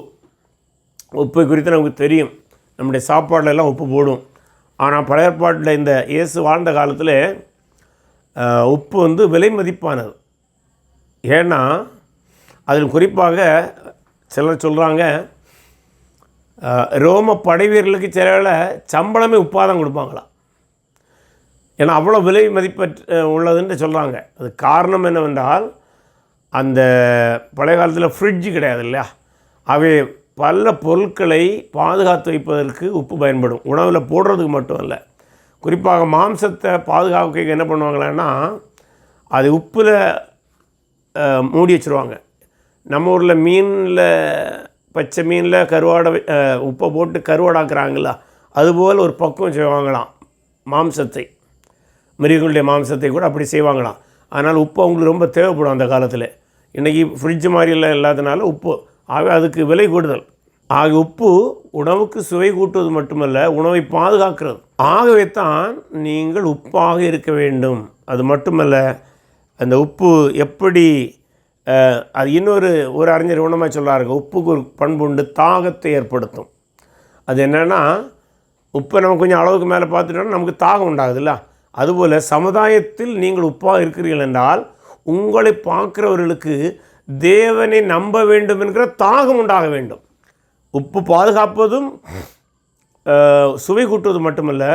உப்பை குறித்து நமக்கு தெரியும், நம்முடைய சாப்பாடுலாம் உப்பு போடும். ஆனால் பழைய ஏற்பாட்டில் இந்த இயேசு வாழ்ந்த காலத்தில் உப்பு விலை மதிப்பானது. ஏன்னா அதில் குறிப்பாக சிலர் சொல்கிறாங்க, ரோம படை வீரர்களுக்கு சில சம்பளமே உப்பாக தான் கொடுப்பாங்களாம். ஏன்னா அவ்வளோ விலை மதிப்பற்ற உள்ளதுன்னு சொல்கிறாங்க. அது காரணம் என்னவென்றால், அந்த பழைய காலத்தில் ஃப்ரிட்ஜு கிடையாது இல்லையா, அவை பல பொருட்களை பாதுகாத்து வைப்பதற்கு உப்பு பயன்படும். உணவில் போடுறதுக்கு மட்டும் இல்லை, குறிப்பாக மாம்சத்தை பாதுகாக்க என்ன பண்ணுவாங்களேன்னா, அது உப்பில் மூடி வச்சுருவாங்க. நம்ம ஊரில் மீனில், பச்சை மீனில் கருவாடை உப்பை போட்டு கருவாடாக்குறாங்களா, அதுபோல் ஒரு பக்குவம் செய்வாங்களாம். மாம்சத்தை, மிருகங்களுடைய மாம்சத்தை கூட அப்படி செய்வாங்களாம். அதனால் உப்பு அவங்களுக்கு ரொம்ப தேவைப்படும் அந்த காலத்தில். இன்றைக்கி ஃப்ரிட்ஜு மாதிரிலாம் இல்லாதனால உப்பு, ஆக அதுக்கு விலை கூடுதல். ஆக உப்பு உணவுக்கு சுவை கூட்டுவது மட்டுமல்ல, உணவை பாதுகாக்கிறது. ஆகவே தான் நீங்கள் உப்பாக இருக்க வேண்டும். அது மட்டுமல்ல, அந்த உப்பு எப்படி, அது ஒரு அறிஞர் உணமாக சொல்கிறாருங்க, உப்புக்கு ஒரு பண்பு உண்டு, தாகத்தை ஏற்படுத்தும். அது என்னென்னா, உப்பை நம்ம கொஞ்சம் அளவுக்கு மேலே பார்த்துட்டோம்னா நமக்கு தாகம் உண்டாகுதுல்ல. அதுபோல் சமுதாயத்தில் நீங்கள் உப்பாக இருக்கிறீர்கள் என்றால் உங்களை பார்க்குறவர்களுக்கு தேவனை நம்ப வேண்டும் என்கிற தாகம் உண்டாக வேண்டும். உப்பு பாதுகாப்பதும் சுவை கூட்டுவது மட்டுமல்ல,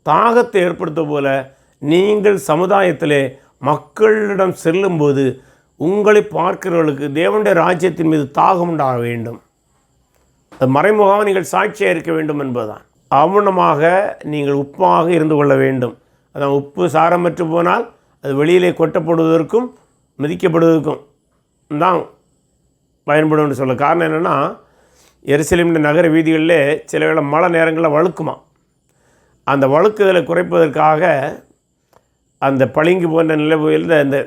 தாகத்தை ஏற்படுத்துவது போல நீங்கள் சமுதாயத்திலே மக்களிடம் செல்லும்போது உங்களை பார்க்கிறவர்களுக்கு தேவனுடைய ராஜ்யத்தின் மீது தாகம் உண்டாக வேண்டும். அது மறைமுகமாக நீங்கள் சாட்சியாக இருக்க வேண்டும் என்பதுதான். அவனமாக நீங்கள் உப்பாக இருந்து கொள்ள வேண்டும். அதான் உப்பு சாரமற்று போனால் அது வெளியிலே கொட்டப்படுவதற்கும் மிதிக்கப்படுவதற்கும் தான் பயன்படும்னு சொல்ல காரணம் என்னென்னா, எருசலேம் நகர வீதிகளில் சில வேளை மழை நேரங்களில் வழுக்குமா. அந்த வழுக்குதலை குறைப்பதற்காக அந்த பளிங்கு போன்ற நிலவுகளில் அந்த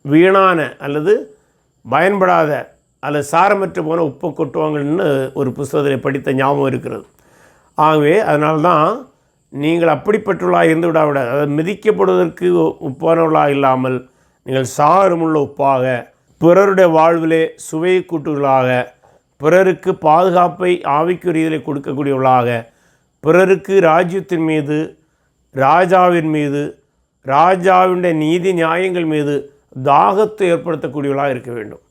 வீணான அல்லது பயன்படாத அல்லது சாரமற்று போன உப்பை கொட்டுவாங்கன்னு ஒரு புத்தகத்தில் படித்த ஞாபகம் இருக்கிறது. ஆகவே அதனால்தான் நீங்கள் அப்படிப்பட்டுள்ளாக இருந்து விடாவிட, அதாவது மிதிக்கப்படுவதற்கு உப்பானவர்களாக இல்லாமல் நீங்கள் சாரமுள்ள உப்பாக, பிறருடைய வாழ்விலே சுவை கூட்டுகளாக, பிறருக்கு பாதுகாப்பை ஆவிக்குரியதிலே கொடுக்கக்கூடியவர்களாக, பிறருக்கு ராஜ்யத்தின் மீது, ராஜாவின் மீது, ராஜாவினுடைய நீதி நியாயங்கள் மீது தாகத்தை ஏற்படுத்தக்கூடியவர்களாக இருக்க வேண்டும்.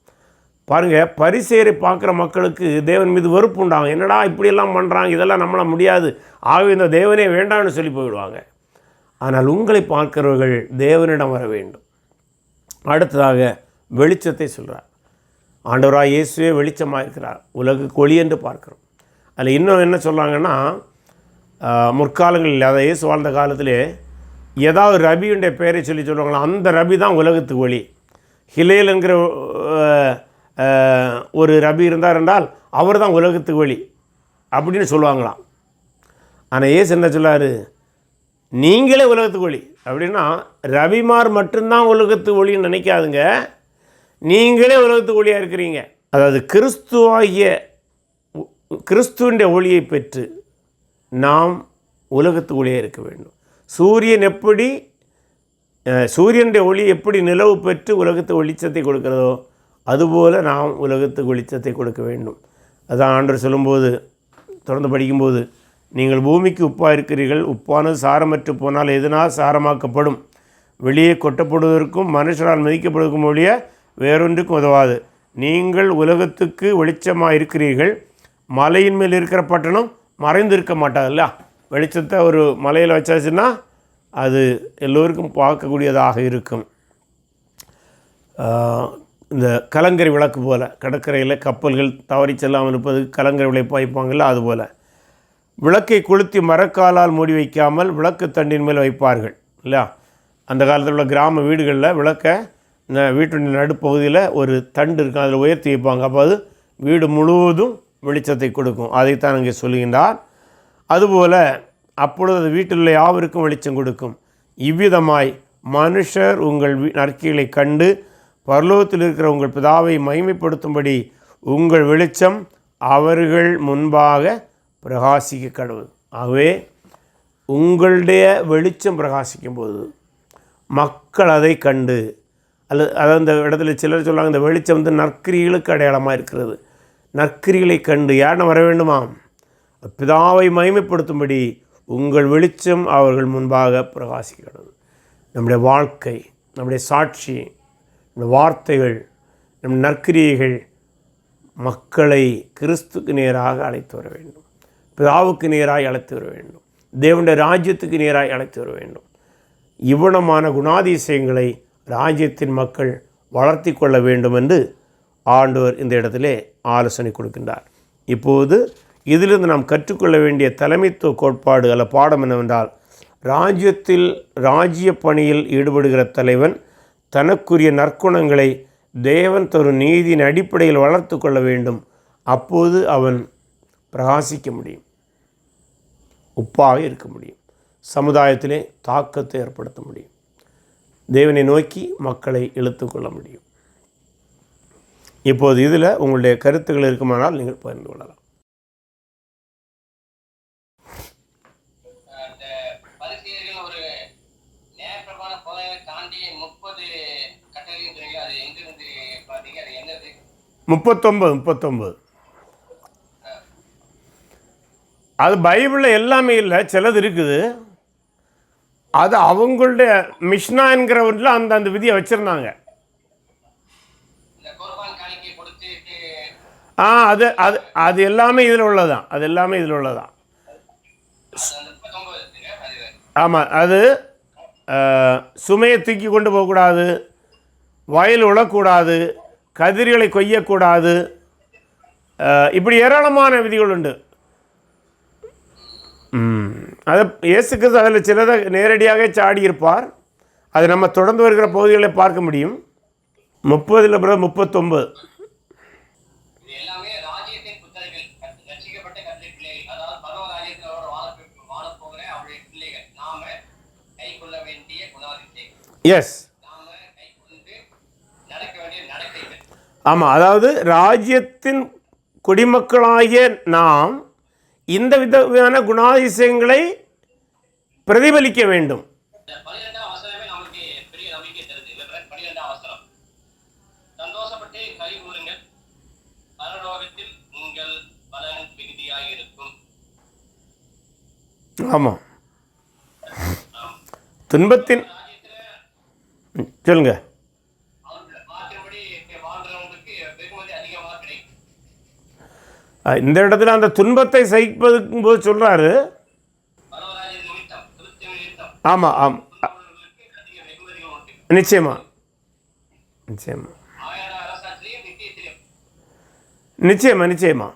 பாருங்கள், பரிசேயரை பார்க்குற மக்களுக்கு தேவன் மீது வெறுப்பு உண்டாகும். என்னடா இப்படியெல்லாம் பண்ணுறாங்க, இதெல்லாம் நம்மள முடியாது, ஆகவே இந்த தேவனே வேண்டாம்னு சொல்லி போயிடுவாங்க. ஆனால் உங்களை பார்க்கிறவர்கள் தேவனிடம் வர வேண்டும். அடுத்ததாக வெளிச்சத்தை சொல்கிறார். ஆண்டவராக இயேசுவே வெளிச்சமாக இருக்கிறார், உலகுக்கு ஒளி என்று பார்க்குறோம். அதில் இன்னும் என்ன சொல்கிறாங்கன்னா, முற்காலங்களில், அதை இயேசு வாழ்ந்த காலத்திலே ஏதாவது ரபியுடைய பெயரை சொல்லுவாங்களா, அந்த ரபி தான் உலகத்துக்கு ஒளி. ஹிலேல் என்கிற ஒரு ரபி இருந்தார் என்றால் அவர் தான் உலகத்துக்கு ஒளி அப்படின்னு சொல்லுவாங்களாம். ஆனால் இயேசு என்ன சொல்லார், நீங்களே உலகத்துக்கு ஒளி அப்படின்னா, ரபிமார் மட்டும்தான் உலகத்துக்கு ஒளின்னு நினைக்காதுங்க, நீங்களே உலகத்துக்கு ஒளியாக இருக்கிறீங்க. அதாவது கிறிஸ்துவிൻ്റെ ஒளியை பெற்று நாம் உலகத்துக்கு ஒளியாக இருக்க வேண்டும். சூரியனுடைய ஒளி எப்படி நிலவு பெற்று உலகத்துக்கு வெளிச்சத்தை கொடுக்கிறதோ அதுபோல் நாம் உலகத்துக்கு வெளிச்சத்தை கொடுக்க வேண்டும். அதான் ஆண்டவர் சொல்லும்போது, தொடர்ந்து படிக்கும்போது, நீங்கள் பூமிக்கு உப்பாக இருக்கிறீர்கள், உப்பானது சாரமற்று போனால் எதனால் சாரமாக்கப்படும், வெளியே கொட்டப்படுவதற்கும் மனுஷரால் மதிக்கப்படுவதற்கும் ஒழிய வேறொன்றுக்கும் உதவாது. நீங்கள் உலகத்துக்கு வெளிச்சமாக இருக்கிறீர்கள். மலையின் மேல் இருக்கிற பட்டணம் மறைந்து இருக்க மாட்டாதுல்ல. வெளிச்சத்தை ஒரு மலையில் வச்சாச்சுன்னா அது எல்லோருக்கும் பார்க்கக்கூடியதாக இருக்கும். இந்த கலங்கரை விளக்கு போல், கடற்கரையில் கப்பல்கள் தவறி செல்லாமல் இருப்பது கலங்கரை விளக்கு வைப்பாங்கள்ல, அதுபோல் விளக்கை கொளுத்தி மரக்காலால் மூடி வைக்காமல் விளக்கு தண்டின் மேல் வைப்பார்கள் இல்லையா. அந்த காலத்தில் உள்ள கிராம வீடுகளில் விளக்கை வீட்டின் நடுப்பகுதியில் ஒரு தண்டு இருக்கும், அதில் உயர்த்தி வைப்பாங்க. அப்போ அது வீடு முழுவதும் வெளிச்சத்தை கொடுக்கும். அதைத்தான் இங்கே சொல்லுகின்றார். அதுபோல் அப்பொழுது அது வீட்டில் உள்ள யாவருக்கும் வெளிச்சம் கொடுக்கும். இவ்விதமாய் மனுஷர் உங்கள் நற்கிரிகளை கண்டு பரலோகத்தில் இருக்கிற உங்கள் பிதாவை மகிமைப்படுத்தும்படி உங்கள் வெளிச்சம் அவர்கள் முன்பாக பிரகாசிக்க கடவுள். ஆகவே உங்களுடைய வெளிச்சம் பிரகாசிக்கும் போது மக்கள் அதை கண்டு, அதாவது அந்த இடத்துல சிலர் சொல்லுவாங்க, இந்த வெளிச்சம் வந்து நற்கிரிகளுக்கு அடையாளமாக இருக்கிறது. நற்கிரிகளை கண்டு யாருன்னு வர வேண்டுமா? பிதாவை மகிமைப்படுத்தும்படி உங்கள் வெளிச்சம் அவர்கள் முன்பாக பிரகாசிக்கிறது. நம்முடைய வாழ்க்கை, நம்முடைய சாட்சி, நம்முடைய வார்த்தைகள், நம் நற்கிரியைகள் மக்களை கிறிஸ்துக்கு நேராக அழைத்து வர வேண்டும், பிதாவுக்கு நேராக அழைத்து வர வேண்டும், தேவனுடைய ராஜ்யத்துக்கு நேராக அழைத்து வர வேண்டும். இவ்வளமான குணாதிசயங்களை ராஜ்யத்தின் மக்கள் வளர்த்தி கொள்ள வேண்டும் என்று ஆண்டவர் இந்த இடத்திலே ஆலோசனை கொடுக்கின்றார். இப்போது இதிலிருந்து நாம் கற்றுக்கொள்ள வேண்டிய தலைமைத்துவ கோட்பாடு அல்ல பாடம் என்னவென்றால், ராஜ்யத்தில் ராஜ்ய பணியில் ஈடுபடுகிற தலைவன் தனக்குரிய நற்குணங்களை தேவன் தரும் நீதியின் அடிப்படையில் வளர்த்து கொள்ள வேண்டும். அப்போது அவன் பிரகாசிக்க முடியும், உப்பாக இருக்க முடியும், சமுதாயத்திலே தாக்கத்தை ஏற்படுத்த முடியும், தேவனை நோக்கி மக்களை இழுத்து கொள்ள முடியும். இப்போது இதில் உங்களுடைய கருத்துக்கள் இருக்குமானால் நீங்கள் பகிர்ந்து கொள்ளலாம். முப்பத்தொன்பது அது பைபிளில் எல்லாமே இல்லை, சிலது இருக்குது. அது அவங்களுடைய மிஷ்னா என்கிறவற்றில் அந்த விதியை வச்சுருந்தாங்க. அது அது அது எல்லாமே இதில் உள்ளதான், அது எல்லாமே இதில் உள்ளதான். ஆமாம், அது சுமையை தூக்கி கொண்டு போகக்கூடாது, வயல் உழக்கூடாது, கதிர்களை கொய்யக்கூடாது, இப்படி ஏராளமான விதிகள் உண்டு. அதை இயேசு கிறிஸ்து அதில் சிலதை நேரடியாக சாடியிருப்பார். அது நம்ம தொடர்ந்து வருகிற பகுதிகளை பார்க்க முடியும். 30 39 எஸ், ஆமாம். அதாவது ராஜ்யத்தின் குடிமக்களாகிய நாம் இந்த விதமான குணாதிசயங்களை பிரதிபலிக்க வேண்டும். ஆமாம், துன்பத்தின் சொல்லுங்க. இந்த இடத்துல அந்த துன்பத்தை சகிப்பதுக்கும் போது சொல்றாரு. ஆமாம், ஆமாம், நிச்சயமா, நிச்சயமா, நிச்சயமா, நிச்சயமா.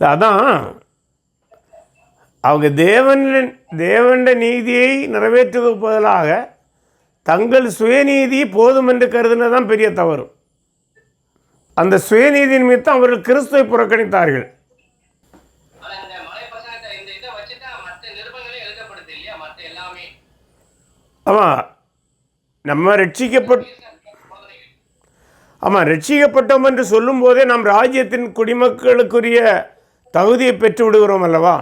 அதான் அவங்க தேவனுடைய நீதியை நிறைவேற்றுவதற்கு பதிலாக தங்கள் சுயநீதி போதும் என்று கருதுனதான் பெரிய தவறு. அந்த சுயநீதியின் நிமித்தம் அவர்கள் கிறிஸ்துவை புறக்கணித்தார்கள். ஆமாம், நம்ம ரட்சிக்கப்பட்டோம் என்று சொல்லும் போதே நாம் ராஜ்யத்தின் குடிமக்களுக்குரிய தகுதியை பெற்று விடுகிறோம் அல்லவா?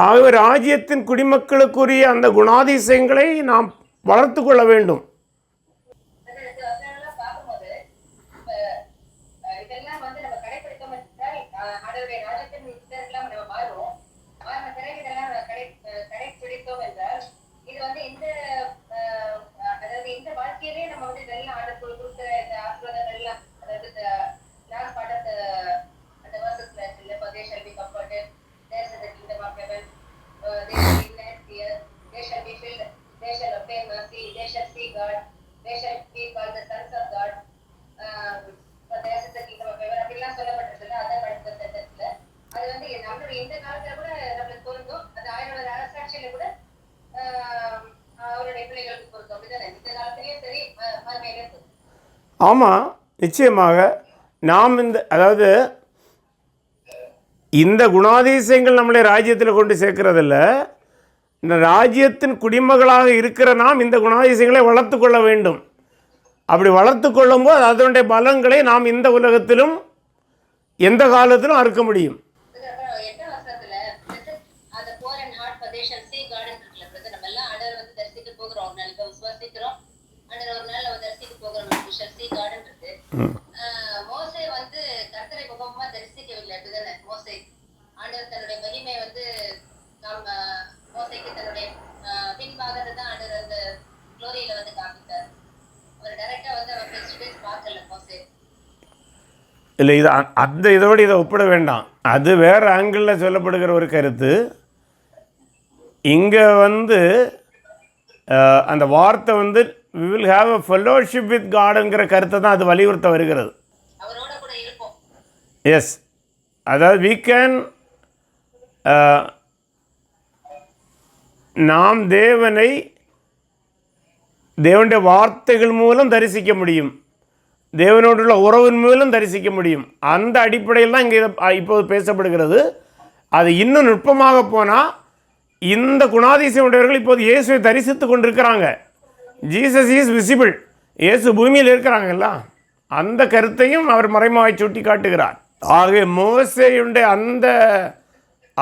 ஆகவே ராஜ்யத்தின் குடிமக்களுக்குரிய அந்த குணாதிசயங்களை நாம் வளர்த்து கொள்ள வேண்டும். ஆமாம், நிச்சயமாக. நாம் அதாவது இந்த குணாதிசயங்கள் நம்மளை ராஜ்யத்தில் கொண்டு சேர்க்கிறதில்ல. இந்த ராஜ்யத்தின் குடிமகளாக இருக்கிற நாம் இந்த குணாதிசயங்களை வளர்த்து கொள்ள வேண்டும். அப்படி வளர்த்து கொள்ளும்போது அதனுடைய பலன்களை நாம் இந்த உலகத்திலும் எந்த காலத்திலும் அறுக்க முடியும். இல்லை, இது அந்த இதோடு இதை ஒப்பிட வேண்டாம். அது வேறு ஆங்கிளில் சொல்லப்படுகிற ஒரு கருத்து. இங்கே அந்த வார்த்தை we will have a fellowship with Godங்கிற கருத்தை தான் அது வலியுறுத்த வருகிறது. எஸ், அதாவது we can நாம் தேவனுடைய வார்த்தைகள் மூலம் தரிசிக்க முடியும், தேவனோடுள்ள உறவின் மூலம் தரிசிக்க முடியும். அந்த அடிப்படையில் தான் இங்கே இப்போது பேசப்படுகிறது. அது இன்னும் நுட்பமாக போனால் இந்த குணாதிசயம் உடையவர்கள் இப்போது இயேசுவை தரிசித்து கொண்டிருக்கிறாங்க. ஜீசஸ் இஸ் விசிபிள், இயேசு பூமியில் இருக்கிறாங்கல்ல, அந்த கருத்தையும் அவர் மறைமுகமாய் சுட்டி காட்டுகிறார். ஆகவே மோசேயுடைய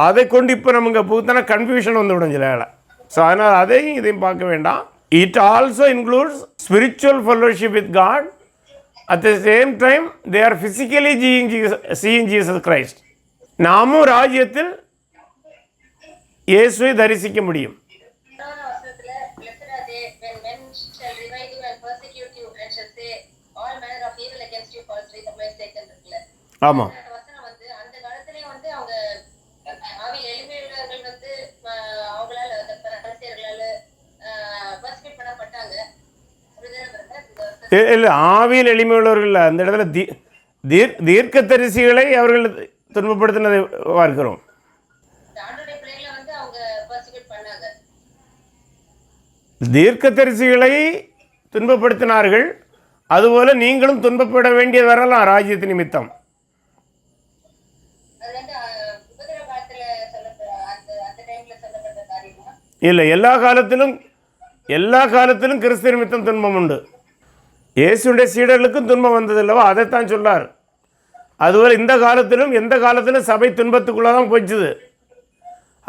அதை கொண்டு இப்போ நமக்கு புத்தன கன்ஃபியூஷன் வந்துவிடும் சில வேலை. ஸோ அதனால் அதையும் இதையும் பார்க்க வேண்டாம். It also includes spiritual fellowship with God. At the same time, they are physically seeing Jesus Christ. நாமும் ராஜ்யத்தில் இயேசுவை தரிசிக்க முடியும். ஆமாம், இல்லை, ஆவியில் எளிமையுள்ளவர்கள் இல்லை. அந்த இடத்துல தீர்க்க தரிசிகளை அவர்கள் துன்பப்படுத்தினதை பார்க்கிறோம். தீர்க்க தரிசிகளை துன்பப்படுத்தினார்கள். அதுபோல் நீங்களும் துன்பப்பட வேண்டிய வரலாம் ராஜ்யத்து நிமித்தம். இல்லை, எல்லா காலத்திலும் கிறிஸ்து நிமித்தம் துன்பம் உண்டு. இயேசுடைய சீடர்களுக்கும் துன்பம் வந்ததில்லவா, அதைத்தான் சொல்லார். அதுபோல் இந்த காலத்திலும் எந்த காலத்திலும் சபை துன்பத்துக்குள்ளே தான் போச்சுது.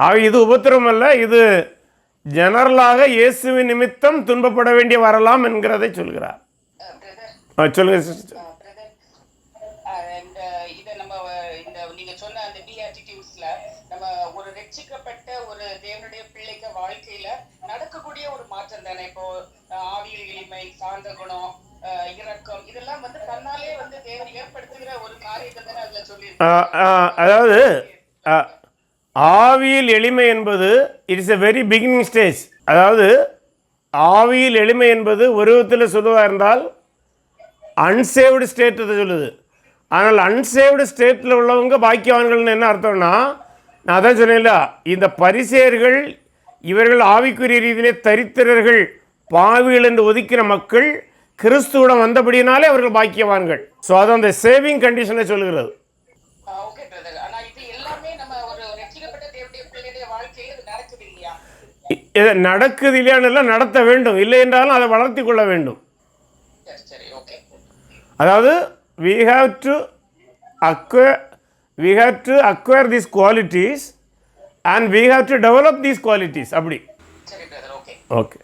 ஆக இது உபத்திரம் அல்ல, இது ஜெனரலாக இயேசுவின் நிமித்தம் துன்பப்பட வேண்டிய வரலாம் என்கிறதை சொல்கிறார். சொல்லுங்க சிஸ்டர். நம்ம ஒரு ரட்சிக்கப்பட்ட ஒரு தேவனுடைய பிள்ளைக்கு வாழ்க்கையில நடக்கக்கூடிய ஒரு மாற்றம் தானே. இப்போ ஆவியில் எளிமை, சாந்த குணம், இரக்கம், இதெல்லாம் வந்து தன்னாலே வந்து தேவன் ஏற்படுத்துகிற ஒரு காரியத்தை தானே அதுல சொல்லி. அதாவது ஆவியில் எளிமை என்பது it's a very beginning stage. அதாவது ஆவியில் எளிமை என்பது ஒரு விதத்தில் சொல்லுவா இருந்தால் அன்சேவ்டு ஸ்டேட் சொல்லுது. ஆனால் அன்சேவ்டு ஸ்டேட்டில் உள்ளவங்க பாக்கியவான்கள்னு என்ன அர்த்தம்னா, நான் அதான் சொன்னேன்ல, இந்த பரிசேயர்கள் இவர்கள் ஆவிக்குரிய ரீதியிலே தரித்திரர்கள், பாவிகள் என்று ஒதுக்கிற மக்கள் கிறிஸ்துவுடன் வந்தபடினாலே அவர்கள் பாக்கியவான்கள். ஸோ அது அந்த சேவிங் கண்டிஷனை சொல்லுகிறது. நடக்குது இல்லையான்னு நடத்த வேண்டும், இல்லை என்றாலும் அதை வளர்த்தி கொள்ள வேண்டும். அதாவது we have to acquire these qualities and we have to develop these qualities. அப்படி. ஓகே.